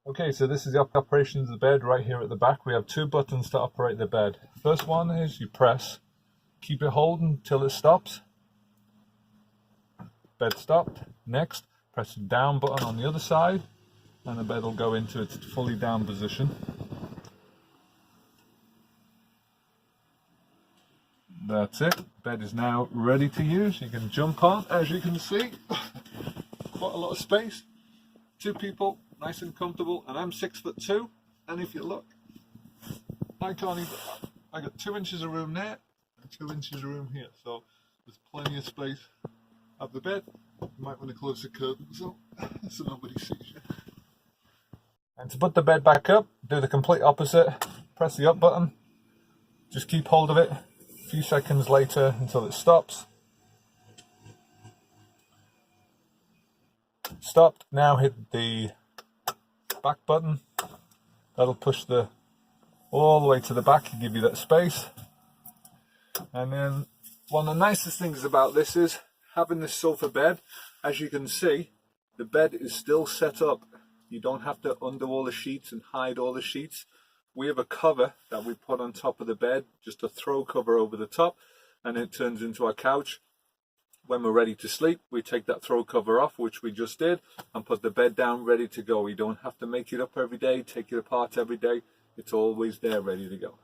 Okay, so this is the operation of the bed right here at the back. We have two buttons to operate the bed. First one is you press, keep it holding till it stops. Bed stopped. Next, press the down button on the other side and the bed will go into its fully down position. That's it. Bed is now ready to use. You can jump on, as you can see. Quite a lot of space. Two people, nice and comfortable, and I'm 6'2", and if you look, I can't even, I got 2 inches of room there and 2 inches of room here, so there's plenty of space at the bed. You might want to close the curtain so nobody sees you. And to put the bed back up, do the complete opposite. Press the up button, just keep hold of it a few seconds later until it stops. Stopped. Now hit the back button. That'll push all the way to the back and give you that space. And then one of the nicest things about this is having this sofa bed. As you can see, the bed is still set up. You don't have to undo all the sheets and hide all the sheets. We have a cover that we put on top of the bed, just a throw cover over the top, and it turns into our couch. When we're ready to sleep, we take that throw cover off, which we just did, and put the bed down ready to go. You don't have to make it up every day, take it apart every day. It's always there ready to go.